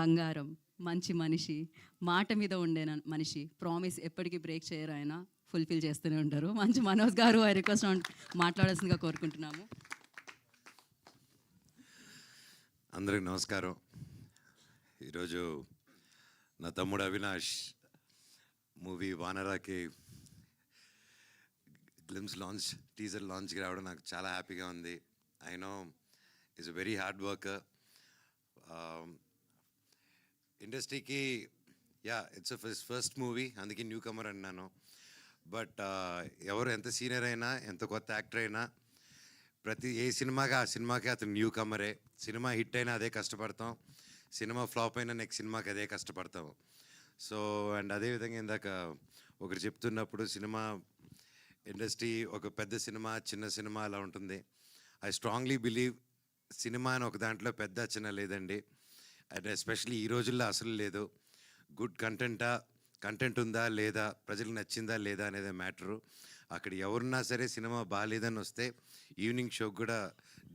బంగారం, మంచి మనిషి, మాట మీద ఉండే మనిషి, ప్రామిస్ ఎప్పటికీ బ్రేక్ చేయరు ఆయన, ఫుల్ఫిల్ చేస్తూనే ఉంటారు. మంచి మనోజ్ గారు ఐ రిక్వెస్ట్ మాట్లాడాల్సిందిగా కోరుకుంటున్నాము. అందరికి నమస్కారం. ఈరోజు నా తమ్ముడు అవినాష్ మూవీ వానరాకి గ్లిమ్స్ లాంచ్, టీజర్ లాంచ్కి రావడం నాకు చాలా హ్యాపీగా ఉంది. I know is a very hard worker. ఇండస్ట్రీకి ఇట్స్ ఫస్ట్ మూవీ, అందుకే న్యూ కమర్ అన్నాను. బట్ ఎవరు ఎంత సీనియర్ అయినా, ఎంత కొత్త యాక్టర్ అయినా, ఏ సినిమాకి ఆ సినిమాకి అతను న్యూ కమరే. సినిమా హిట్ అయినా అదే కష్టపడతాం, సినిమా ఫ్లాప్ అయినా నెక్స్ట్ సినిమాకి అదే కష్టపడతాం. సో అండ్ అదేవిధంగా ఇందాక ఒకరు చెప్తున్నప్పుడు సినిమా ఇండస్ట్రీ ఒక పెద్ద సినిమా, చిన్న సినిమా అలా ఉంటుంది. ఐ స్ట్రాంగ్లీ బిలీవ్ సినిమా అని ఒక దాంట్లో పెద్ద చిన్న లేదండి. అండ్ ఎస్పెషలీ ఈ రోజుల్లో అసలు లేదు. గుడ్ కంటెంట్ ఉందా లేదా, ప్రజలకు నచ్చిందా లేదా అనేది మ్యాటరు. అక్కడ ఎవరున్నా సరే సినిమా బాగాలేదని వస్తే ఈవినింగ్ షోకి కూడా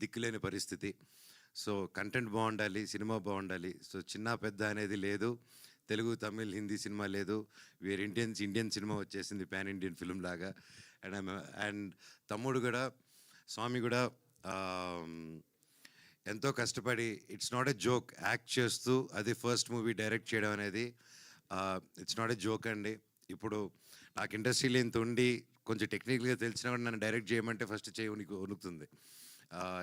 దిక్కులేని పరిస్థితి. సో కంటెంట్ బాగుండాలి, సినిమా బాగుండాలి. సో చిన్న పెద్ద అనేది లేదు. తెలుగు, తమిళ్, హిందీ సినిమా లేదు. వేరే ఇండియన్ సినిమా వచ్చేసింది, పాన్ ఇండియన్ ఫిల్మ్ లాగా. అండ్ తమ్ముడు కూడా, స్వామి కూడా ఎంతో కష్టపడి, it's not a joke, act చేస్తూ అది ఫస్ట్ మూవీ డైరెక్ట్ చేయడం అనేది ఇట్స్ నాట్ ఎ జోక్ అండి. ఇప్పుడు నాకు ఇండస్ట్రీలో ఇంత ఉండి కొంచెం టెక్నికల్గా తెలిసినా కూడా నన్ను డైరెక్ట్ చేయమంటే ఫస్ట్ చేయి వణుకుతుంది.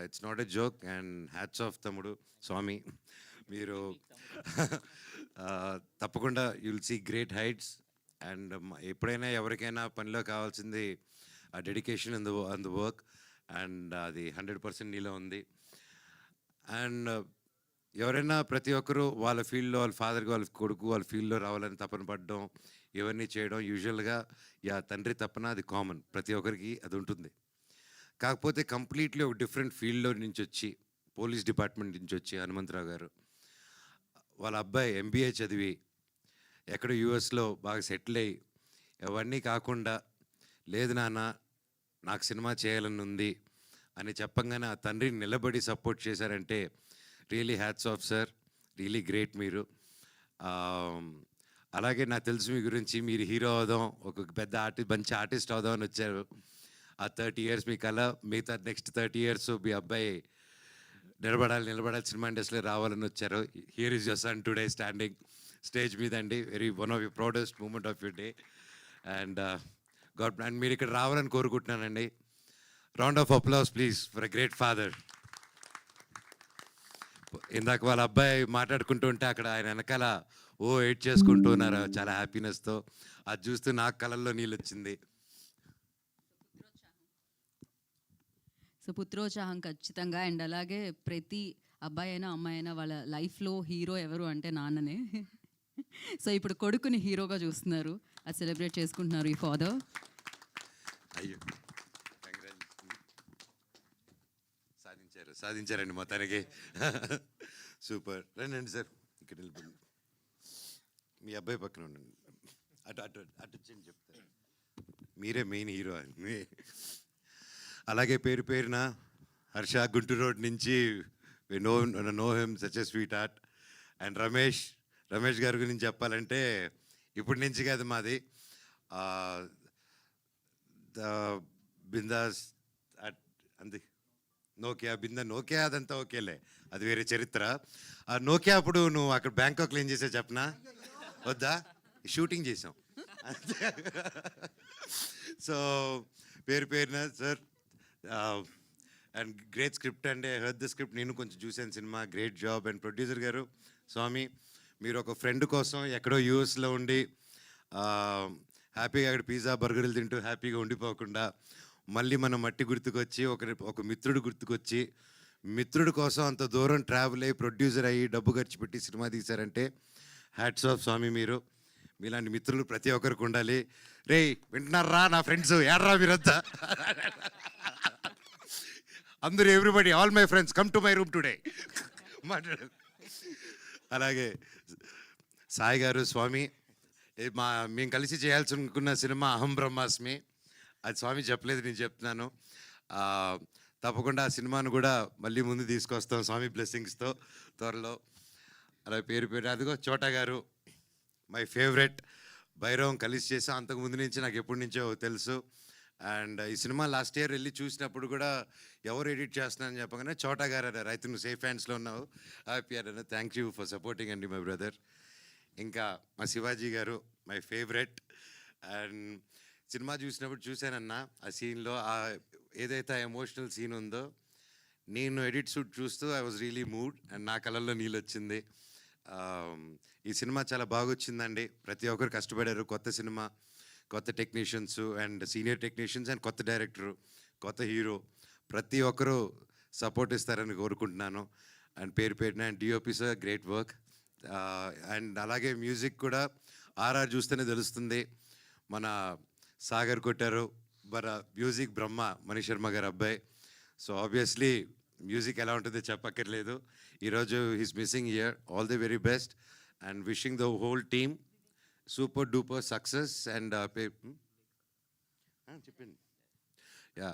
It's not a joke. And hats off తమ్ముడు, స్వామి. మీరు తప్పకుండా you'll see great heights. And ఎప్పుడైనా ఎవరికైనా పనిలో కావాల్సింది ఆ dedication on the work. And అది 100% నీలో ఉంది. అండ్ ఎవరైనా ప్రతి ఒక్కరూ వాళ్ళ ఫీల్డ్లో, వాళ్ళ ఫాదర్కి, వాళ్ళ కొడుకు వాళ్ళ ఫీల్డ్లో రావాలని తపన పడడం, ఇవన్నీ చేయడం యూజువల్గా తండ్రి తపన, అది కామన్, ప్రతి ఒక్కరికి అది ఉంటుంది. కాకపోతే కంప్లీట్లీ ఒక డిఫరెంట్ ఫీల్డ్లో నుంచి వచ్చి, పోలీస్ డిపార్ట్మెంట్ నుంచి వచ్చి హనుమంతరావు గారు వాళ్ళ అబ్బాయి MBA చదివి ఎక్కడ యూఎస్లో బాగా సెటిల్ అయ్యి, అవన్నీ కాకుండా లేదు నాన్న నాకు సినిమా చేయాలని ఉంది అని చెప్పంగానే ఆ తండ్రిని నిలబడి సపోర్ట్ చేశారంటే really hats off sir, really great మీరు. అలాగే నాకు తెలుసు మీ గురించి, మీరు హీరో అవుదాం, ఒక పెద్ద మంచి ఆర్టిస్ట్ అవుదాం అని వచ్చారు. ఆ 30 years మీ కళ, మిగతా నెక్స్ట్ 30 years మీ అబ్బాయి నిలబడాలి సినిమా ఇండస్ట్రీలో రావాలని వచ్చారు. Here is your son today standing stage మీద అండి. One of your proudest moment of your day. And and మీరు ఇక్కడ రావాలని కోరుకుంటున్నానండి. Round of applause please for a great father. ఇందాక వాళ్ళ అబ్బాయి మాట్లాడుకుంటూ ఉంటే అక్కడ ఆయన వెనకాల ఎయిట్ చేసుకుంటూ ఉన్నారు చాలా హ్యాపీనెస్తో. అది చూస్తూ నాకు కళ్ళల్లో నీళ్ళు వచ్చింది. సో పుత్రోత్సాహం ఖచ్చితంగా. అండ్ అలాగే ప్రతి అబ్బాయి అయినా అమ్మాయి అయినా వాళ్ళ లైఫ్లో హీరో ఎవరు అంటే నాన్ననే. సో ఇప్పుడు కొడుకుని హీరోగా చూస్తున్నారు, అది సెలబ్రేట్ చేసుకుంటున్నారు ఈ ఫాదర్. అయ్యో సాధించారండి మొత్తానికి. సూపర్. రండి సార్, ఇక్కడ వెళ్ళిపోయింది. మీ అబ్బాయి పక్కన ఉండండి, అటు అటు అటు వచ్చి చెప్తారు. మీరే మెయిన్ హీరో అని. అలాగే పేరున హర్ష, గుంటూరు రోడ్ నుంచి, know him, such a sweet heart. And Ramesh గారి గురించి చెప్పాలంటే ఇప్పటి నుంచి కాదు, మాది బిందాస్ అంది నోకియా అదంతా ఓకేలే, అది వేరే చరిత్ర. ఆ నోకియా అప్పుడు నువ్వు అక్కడ బ్యాంకాక్లో ఏం చేసావు చెప్పనా? వద్దా? షూటింగ్ చేసాం. సో పేరున సార్, అండ్ గ్రేట్ స్క్రిప్ట్ అండి. ఐ హర్డ్ ద స్క్రిప్ట్, నేను కొంచెం చూశాను cinema. Great job. And producer గారు స్వామి, మీరు ఒక ఫ్రెండ్ కోసం ఎక్కడో యూఎస్లో ఉండి హ్యాపీగా అక్కడ పిజ్జా బర్గర్లు తింటూ హ్యాపీగా ఉండిపోకుండా మళ్ళీ మన మట్టి గుర్తుకొచ్చి, ఒక మిత్రుడు గుర్తుకొచ్చి, మిత్రుడి కోసం అంత దూరం ట్రావెల్ అయ్యి ప్రొడ్యూసర్ అయ్యి డబ్బు ఖర్చు పెట్టి సినిమా తీశారంటే హ్యాట్స్ ఆఫ్ స్వామి. మీలాంటి మిత్రులు ప్రతి ఒక్కరికి ఉండాలి. రే వింటున్నారా నా ఫ్రెండ్స్, ఏడ్రా మీరంతా, అందరూ everybody, all my friends come to my room today మాట్లాడారు. అలాగే సాయి గారు, స్వామి, మేము కలిసి చేయాల్సి అనుకున్న సినిమా అహం బ్రహ్మాస్మి, అది స్వామి చెప్పలేదు, నేను చెప్తున్నాను. తప్పకుండా ఆ సినిమాను కూడా మళ్ళీ ముందు తీసుకొస్తాం స్వామి బ్లెస్సింగ్స్తో త్వరలో. అలా పేరు అదిగో చోటా గారు మై ఫేవరెట్. భైరవం కలిసి చేసాం అంతకుముందు నుంచి నాకు ఎప్పటి నుంచో తెలుసు. అండ్ ఈ సినిమా లాస్ట్ ఇయర్ వెళ్ళి చూసినప్పుడు కూడా ఎవరు ఎడిట్ చేస్తున్నారని చెప్పగానే చోటా గారు అన్నారు, అయితే నువ్వు సేఫ్ హ్యాండ్స్లో ఉన్నావు, హ్యాపీ అన్నారు. థ్యాంక్ యూ ఫర్ సపోర్టింగ్ అండి మై బ్రదర్. ఇంకా మా శివాజీ గారు మై ఫేవరెట్. అండ్ సినిమా చూసినప్పుడు చూశానన్నా ఆ సీన్లో ఏదైతే ఆ ఎమోషనల్ సీన్ ఉందో, నేను ఎడిట్ షూట్ చూస్తూ I was really mood and నా కళ్ళల్లో నీళ్ళు వచ్చింది. ఈ సినిమా చాలా బాగా వచ్చిందండి. ప్రతి ఒక్కరు కష్టపడారు. కొత్త సినిమా, కొత్త technicians and senior technicians and కొత్త డైరెక్టరు, కొత్త హీరో, ప్రతి ఒక్కరూ సపోర్ట్ ఇస్తారని కోరుకుంటున్నాను. అండ్ పేరున and DOP sir great work. And అలాగే మ్యూజిక్ కూడా ఆర్ఆర్ చూస్తేనే తెలుస్తుంది. మన సాగర్ కొట్టారు, మన మ్యూజిక్ బ్రహ్మ మణి శర్మ గారు అబ్బాయి. సో ఆబ్వియస్లీ మ్యూజిక్ ఎలా ఉంటుందో చెప్పక్కర్లేదు. ఈరోజు he's missing here. All the very best and wishing the whole team super duper success. And చెప్పండి. యా,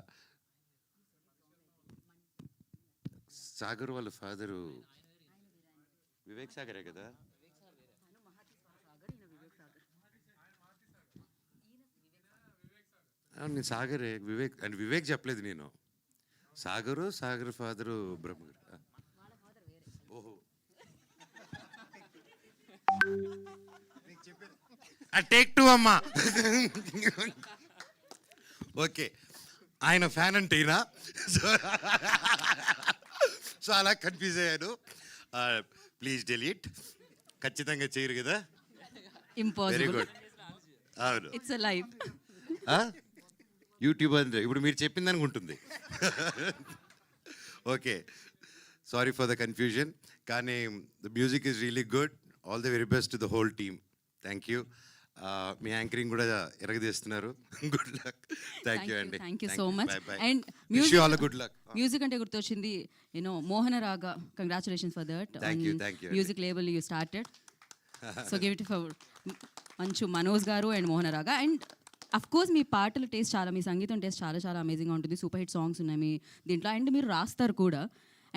సాగర్ వాళ్ళ ఫాదరు వివేక్ సాగరే కదా. నేను సాగరే, వివేక్ అండ్ వివేక్ చెప్పలేదు నేను. సాగర్ ఫాదరు బ్రహ్మ. ఓహో, టేక్ టూ అమ్మా. ఓకే, ఆయన ఫ్యాన్ అంటే ఈయన. సో అలా కన్ఫ్యూజ్ అయ్యాను. Please delete. ఖచ్చితంగా చేయరు కదా. Very impossible. గుడ్. అవును, ఇట్స్ అ లైవ్. యూట్యూబ్ అంటే ఇప్పుడు మీరు చెప్పిన దానికి ఉంటుంది. Okay, sorry for the confusion. కానీ the music is really good. All the very best to the whole team. Thank you. మీ యాంకరింగ్ కూడా ఎరగదీస్తున్నారు. Good luck. థ్యాంక్ యూ అండి. Thank you so much. And wish you all good luck. Music అంటే గుర్తొచ్చింది, మోహన రాగా. Congratulations for that. Thank you. Music label you started. So give it for Manchu Manoj గారు and మోహన రాగా. And of course మీ పాటల taste చాలా, మీ సంగీతం taste చాలా చాలా అమేజింగ్గా ఉంటుంది. సూపర్ హిట్ సాంగ్స్ ఉన్నాయి మీ దీంట్లో. అండ్ మీరు రాస్తారు కూడా.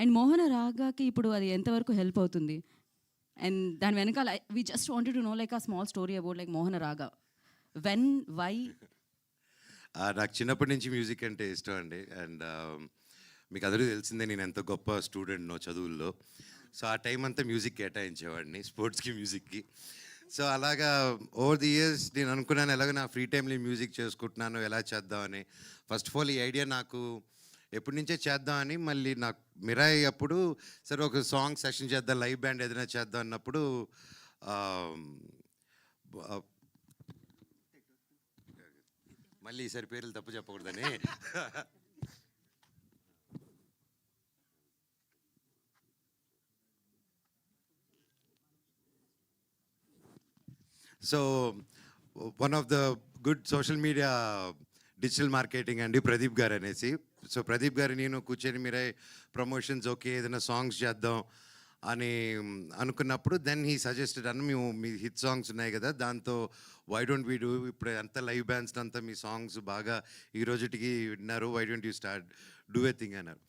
అండ్ మోహన రాగాకి ఇప్పుడు అది ఎంతవరకు హెల్ప్ అవుతుంది? అండ్ దాని వెనకాల we just wanted to know like a small story about like Mohana raga. When, why? నాకు చిన్నప్పటి నుంచి మ్యూజిక్ అంటే ఇష్టం అండి. అండ్ మీకు అందరికీ తెలిసిందే నేను ఎంత గొప్ప స్టూడెంట్నో చదువుల్లో. సో ఆ టైం అంతా మ్యూజిక్ కేటాయించేవాడిని, స్పోర్ట్స్కి, మ్యూజిక్కి. సో అలాగా ఓవర్ ది ఇయర్స్ నేను అనుకున్నాను ఎలాగో నా ఫ్రీ టైంలో మ్యూజిక్ చేసుకుంటున్నాను, ఎలా చేద్దామని. ఫస్ట్ ఆఫ్ ఆల్ ఈ ఐడియా నాకు ఎప్పటి నుంచే చేద్దామని, మళ్ళీ నాకు మిరాయి అప్పుడు సరే ఒక సాంగ్ సెషన్ చేద్దాం, లైవ్ బ్యాండ్ ఏదైనా చేద్దాం అన్నప్పుడు మళ్ళీ ఈసారి పేర్లు తప్పు చెప్పకూడదని so one of the good social media digital marketing అండి ప్రదీప్ గారు అనేసి. సో ప్రదీప్ గారు నేను కూర్చొని మీరే ప్రమోషన్స్ ఓకే ఏదైనా సాంగ్స్ చేద్దాం అని అనుకున్నప్పుడు దెన్ హీ సజెస్టెడ్ అన్న మేము మీ హిట్ సాంగ్స్ ఉన్నాయి కదా, దాంతో వై డోంట్ వీ డూ, ఇప్పుడు అంతా లైవ్ బ్యాండ్స్ అంతా మీ సాంగ్స్ బాగా ఈ రోజుటికి విన్నారు, why don't you start do a thing అన్నారు.